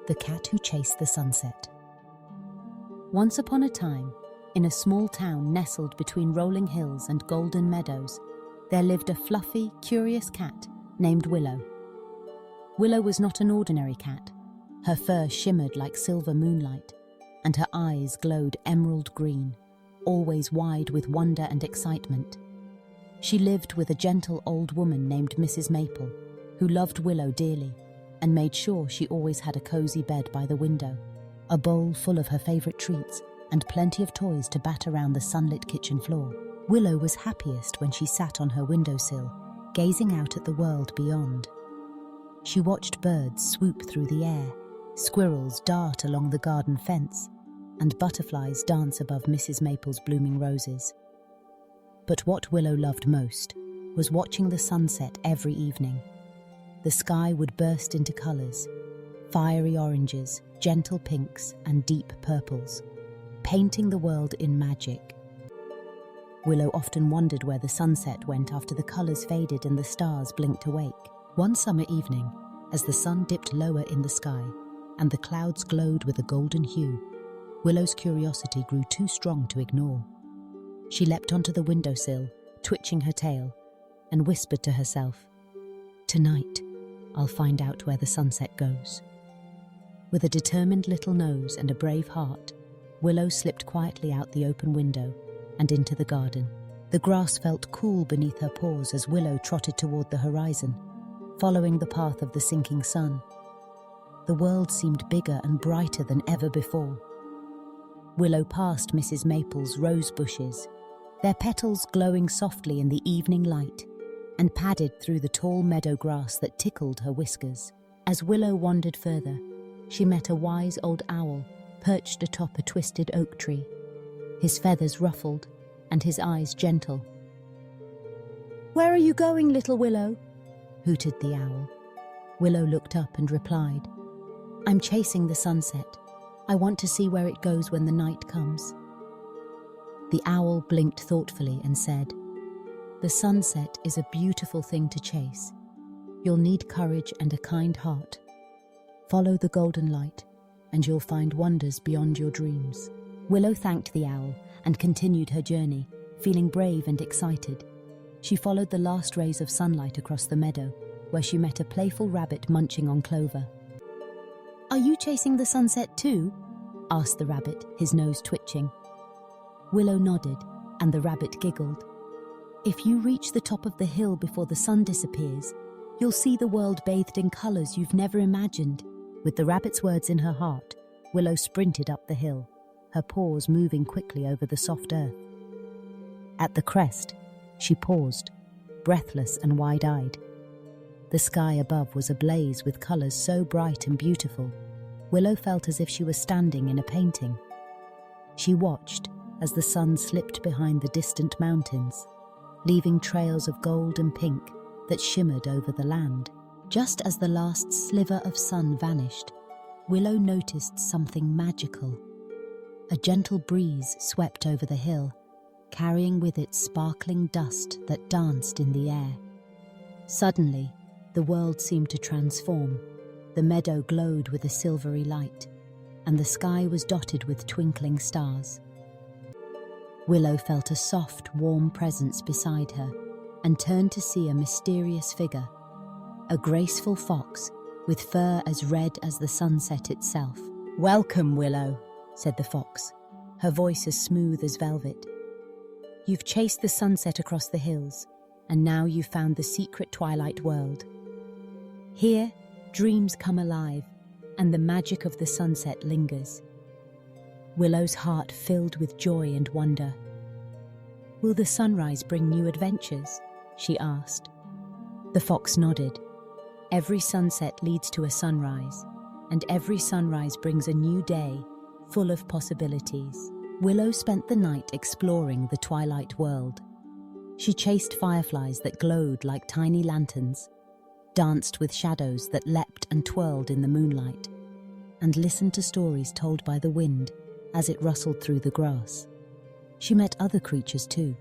The Cat Who Chased the Sunset. Once upon a time, in a small town nestled between rolling hills and golden meadows, there lived a fluffy, curious cat named Willow. Willow was not an ordinary cat. Her fur shimmered like silver moonlight, and her eyes glowed emerald green, always wide with wonder and excitement. She lived with a gentle old woman named Mrs. Maple, who loved Willow dearly and made sure she always had a cozy bed by the window, a bowl full of her favorite treats, and plenty of toys to bat around the sunlit kitchen floor. Willow was happiest when she sat on her windowsill, gazing out at the world beyond. She watched birds swoop through the air, squirrels dart along the garden fence, and butterflies dance above Mrs. Maple's blooming roses. But what Willow loved most was watching the sunset every evening. The sky would burst into colours, fiery oranges, gentle pinks, and deep purples, painting the world in magic. Willow often wondered where the sunset went after the colours faded and the stars blinked awake. One summer evening, as the sun dipped lower in the sky and the clouds glowed with a golden hue, Willow's curiosity grew too strong to ignore. She leapt onto the windowsill, twitching her tail, and whispered to herself, "Tonight, I'll find out where the sunset goes." With a determined little nose and a brave heart, Willow slipped quietly out the open window and into the garden. The grass felt cool beneath her paws as Willow trotted toward the horizon, following the path of the sinking sun. The world seemed bigger and brighter than ever before. Willow passed Mrs. Maple's rose bushes, their petals glowing softly in the evening light, and padded through the tall meadow grass that tickled her whiskers. As Willow wandered further, she met a wise old owl perched atop a twisted oak tree, his feathers ruffled and his eyes gentle. "Where are you going, little Willow?" hooted the owl. Willow looked up and replied, "I'm chasing the sunset. I want to see where it goes when the night comes." The owl blinked thoughtfully and said, "The sunset is a beautiful thing to chase. You'll need courage and a kind heart. Follow the golden light, and you'll find wonders beyond your dreams." Willow thanked the owl and continued her journey, feeling brave and excited. She followed the last rays of sunlight across the meadow, where she met a playful rabbit munching on clover. "Are you chasing the sunset too?" asked the rabbit, his nose twitching. Willow nodded, and the rabbit giggled. "If you reach the top of the hill before the sun disappears, you'll see the world bathed in colours you've never imagined." With the rabbit's words in her heart, Willow sprinted up the hill, her paws moving quickly over the soft earth. At the crest, she paused, breathless and wide-eyed. The sky above was ablaze with colours so bright and beautiful, Willow felt as if she was standing in a painting. She watched as the sun slipped behind the distant mountains, leaving trails of gold and pink that shimmered over the land. Just as the last sliver of sun vanished, Willow noticed something magical. A gentle breeze swept over the hill, carrying with it sparkling dust that danced in the air. Suddenly, the world seemed to transform. The meadow glowed with a silvery light, and the sky was dotted with twinkling stars. Willow felt a soft, warm presence beside her and turned to see a mysterious figure, a graceful fox with fur as red as the sunset itself. "Welcome, Willow," said the fox, her voice as smooth as velvet. "You've chased the sunset across the hills, and now you've found the secret twilight world. Here, dreams come alive, and the magic of the sunset lingers." Willow's heart filled with joy and wonder. "Will the sunrise bring new adventures?" she asked. The fox nodded. "Every sunset leads to a sunrise, and every sunrise brings a new day, full of possibilities." Willow spent the night exploring the twilight world. She chased fireflies that glowed like tiny lanterns, danced with shadows that leapt and twirled in the moonlight, and listened to stories told by the wind as it rustled through the grass. She met other creatures too,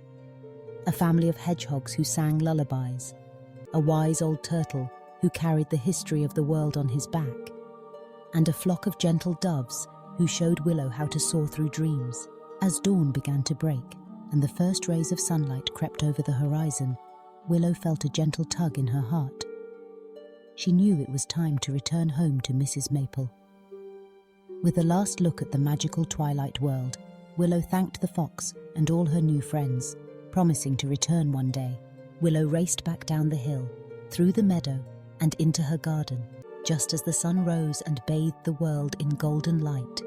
a family of hedgehogs who sang lullabies, a wise old turtle who carried the history of the world on his back, and a flock of gentle doves who showed Willow how to soar through dreams. As dawn began to break and the first rays of sunlight crept over the horizon, Willow felt a gentle tug in her heart. She knew it was time to return home to Mrs. Maple. With a last look at the magical twilight world, Willow thanked the fox and all her new friends, promising to return one day. Willow raced back down the hill, through the meadow, and into her garden, just as the sun rose and bathed the world in golden light.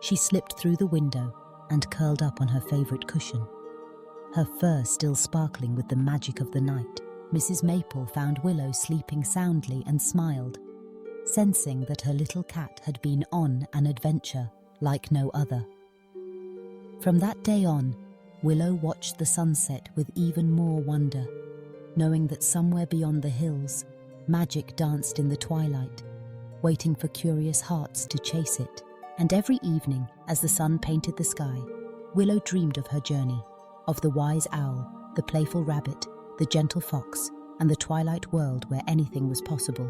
She slipped through the window and curled up on her favorite cushion, her fur still sparkling with the magic of the night. Mrs. Maple found Willow sleeping soundly and smiled, sensing that her little cat had been on an adventure like no other. From that day on, Willow watched the sunset with even more wonder, knowing that somewhere beyond the hills, magic danced in the twilight, waiting for curious hearts to chase it. And every evening, as the sun painted the sky, Willow dreamed of her journey, of the wise owl, the playful rabbit, the gentle fox, and the twilight world where anything was possible.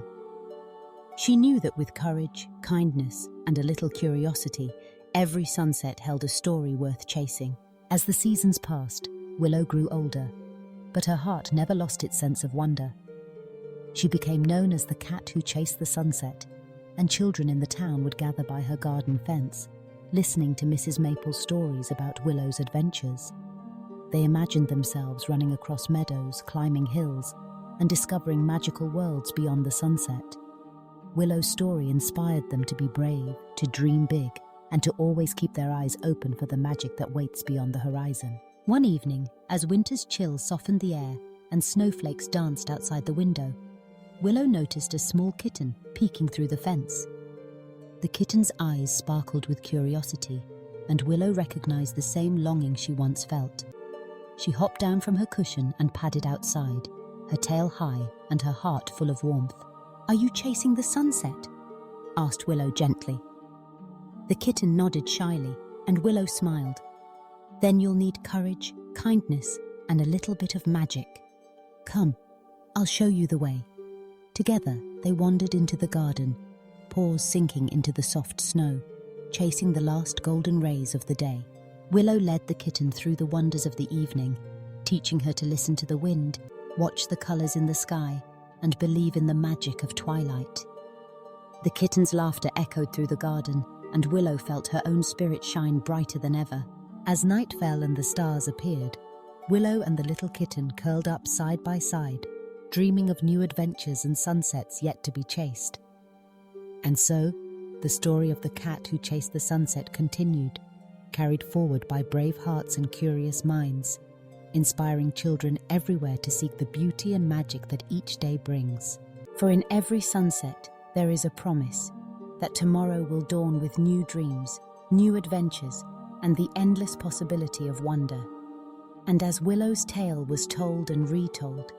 She knew that with courage, kindness, and a little curiosity, every sunset held a story worth chasing. As the seasons passed, Willow grew older, but her heart never lost its sense of wonder. She became known as the cat who chased the sunset, and children in the town would gather by her garden fence, listening to Mrs. Maple's stories about Willow's adventures. They imagined themselves running across meadows, climbing hills, and discovering magical worlds beyond the sunset. Willow's story inspired them to be brave, to dream big, and to always keep their eyes open for the magic that waits beyond the horizon. One evening, as winter's chill softened the air and snowflakes danced outside the window, Willow noticed a small kitten peeking through the fence. The kitten's eyes sparkled with curiosity, and Willow recognized the same longing she once felt. She hopped down from her cushion and padded outside, her tail high and her heart full of warmth. "Are you chasing the sunset?" asked Willow gently. The kitten nodded shyly, and Willow smiled. "Then you'll need courage, kindness, and a little bit of magic. Come, I'll show you the way." Together, they wandered into the garden, paws sinking into the soft snow, chasing the last golden rays of the day. Willow led the kitten through the wonders of the evening, teaching her to listen to the wind, watch the colors in the sky, and believe in the magic of twilight. The kitten's laughter echoed through the garden, and Willow felt her own spirit shine brighter than ever. As night fell and the stars appeared, Willow and the little kitten curled up side by side, dreaming of new adventures and sunsets yet to be chased. And so, the story of the cat who chased the sunset continued, carried forward by brave hearts and curious minds, inspiring children everywhere to seek the beauty and magic that each day brings. For in every sunset, there is a promise that tomorrow will dawn with new dreams, new adventures, and the endless possibility of wonder. And as Willow's tale was told and retold,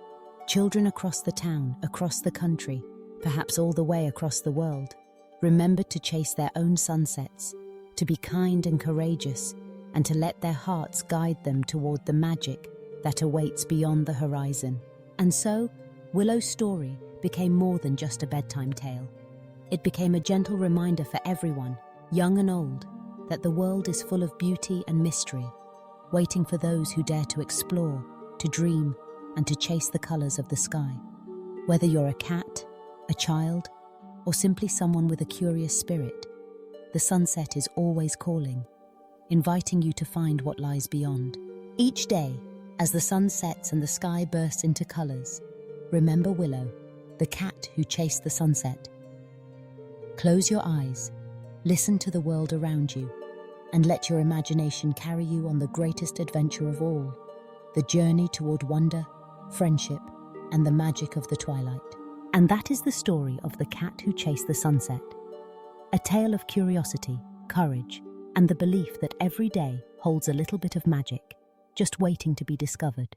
children across the town, across the country, perhaps all the way across the world, remembered to chase their own sunsets, to be kind and courageous, and to let their hearts guide them toward the magic that awaits beyond the horizon. And so, Willow's story became more than just a bedtime tale. It became a gentle reminder for everyone, young and old, that the world is full of beauty and mystery, waiting for those who dare to explore, to dream, and to chase the colors of the sky. Whether you're a cat, a child, or simply someone with a curious spirit, the sunset is always calling, inviting you to find what lies beyond. Each day, as the sun sets and the sky bursts into colors, remember Willow, the cat who chased the sunset. Close your eyes, listen to the world around you, and let your imagination carry you on the greatest adventure of all, the journey toward wonder, friendship, and the magic of the twilight. And that is the story of the cat who chased the sunset. A tale of curiosity, courage, and the belief that every day holds a little bit of magic, just waiting to be discovered.